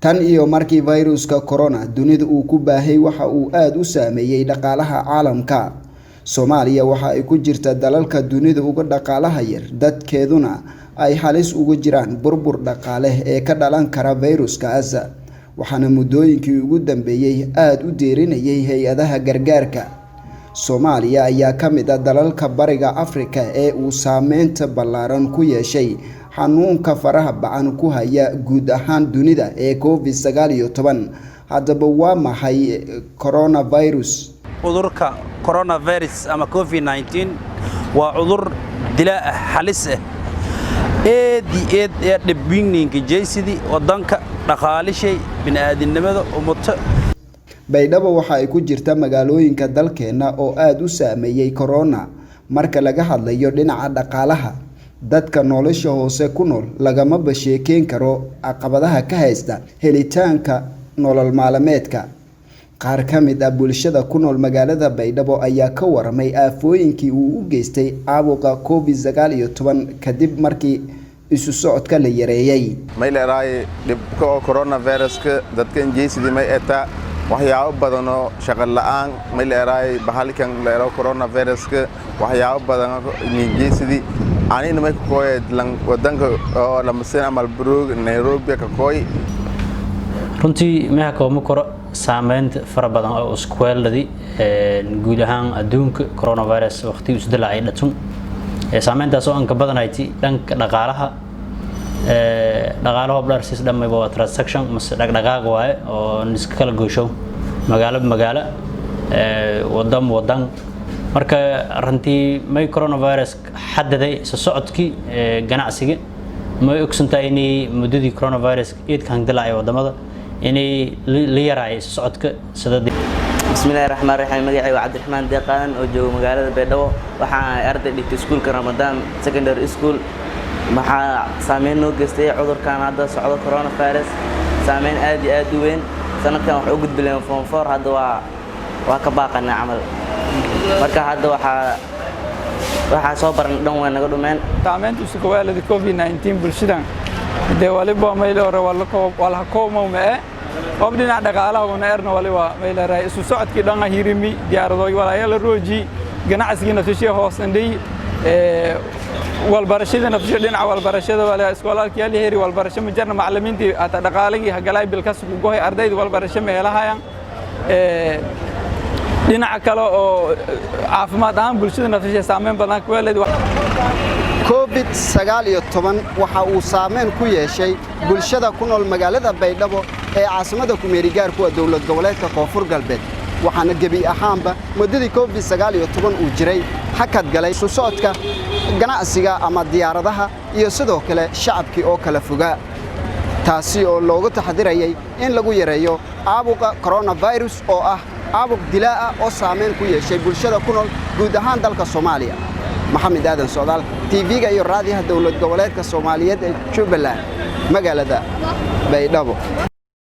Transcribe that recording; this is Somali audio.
tan iyo markii viruska corona dunida uu ku baahay waxa uu aad u saameeyay dhaqaalaha caalamka. Soomaaliya waxa ay ku jirtaa dalalka dunida uga dhaqaalaha yar, dadkeeduna ay halis ugu jiraan burbur dhaqaale ee ka dhalan kara viruskaas. Waxaana muddooyinkii ugu dambeeyay aad u deerinayay hay'adaha gargaarka. Soomaaliya ayaa ka mid ah dalalka bariga Afrika ee uu saameynta ballaaran ku yeeshay xanuunka faraha bacan ku haya guud ahaan dunida ee COVID-19. Haddaba waa maxay coronavirus? Cudurka coronavirus ama COVID-19 waa cudur dilaa ah halis ah ee dhibinka jeysidi wadanka dhaqaalishay bini'aadanimada ummadda. Baydhabo waxa ay ku jirtaa magaalooyinka dalkeena oo aad u saameeyay corona. Marka laga hadlayo dhinaca dhaqaalaha, dadka nolosha hoose ku nool lagama basheekeen karo caqabadaha ka haysta helitaanka nolol maalmeedka. Qaar ka mid ah bulshada ku nool magaalada Baydhabo ayaa ka waramay aafooyinkii uu u geystay caabuqa COVID-19 kadib markii isu socodka la yareeyay. Mayleeray dhibka coronavirus-ka dadkan jeysidi may eta waxyaabo badan oo shaqo la'aan mayleeray bahalkan leero coronavirus-ka waxyaabo badan jeysidi anina may ku qoyay wadanka oo la mas'uul amal Brueg Nairobi ka qoy runtii ma koomo karo saameynta fara badan oo isku weeladi guud ahaan adduunka coronavirus waqti uu dilay dhatun saameyntaas oo anka badan ay dhanka dhaqaalaha dhaqaalaha blarsis dhamay waa transaction mas dhaqdhaqaaq waaye oo iska kala goosho magaalo wadan marka runtii may coronavirus xadaday socodkii ganacsiga may ogsantahay in muddadii coronavirus eedkan dilay wadamada inay la yaray socodka sadad. Bismillahir Rahmanir Rahim. Magacaygu Cabdiraxmaan Deeqaan oo jooga magaalada Baydhabo. Waxaan arday dhigtay iskuulka Ramadan Secondary School. Maxaa saameyn noo geystay cudurkan hadda socdo coronavirus. Saameyn aad iyo aad u weyn. Sanadkan wax u gudbileen form 4 hadda waa ka baaqana camal. Marka hadda waxa soo baran dhan weyn naga dhumeen. Saameyntu isku weelada COVID-19 bulshadan. waliba meel hore wala koomo ma qobdina dhaqaalaha wana erna waliba meel raay isu socodkii dhan hirimi diyaarado walaayala rooji ganacsiga nafsiga hoosandey walbarashada nafsiga dhinaca walbarashada wala iskoolaalka yali heeri walbarasho ma jarna macallimiintii ata dhaqaaligi hagalay bilkas ku gohay ardayda walbarasho meelahayan dhinaca kale oo caafimaad ahaan bulshada nafsiga saameyn badan ku leeyahay. COVID-19 waxa uu saameyn ku yeeshay bulshada ku nool magaalada Baydhabo ee caasimada ku meerigaar ku dawlad goboleedka Koonfur Galbeed. Waxaana gabi ahaanba muddadii COVID-19 uu jiray hakad galay soo socodka ganacsiga ama diyaaradaha iyo sidoo kale shacabkii oo kala fogaa. Taasi oo looga taxadirayay in lagu yareeyo caabuqa coronavirus oo ah caabuq dilaa ah oo saameyn ku yeeshay bulshada ku nool guud ahaan dalka Soomaaliya. Maxamed Aadan Soodaal TV-ga iyo raadiyaha dawlad goboleedka Soomaaliyeed ee Jubbaland magaalada Baydhabo.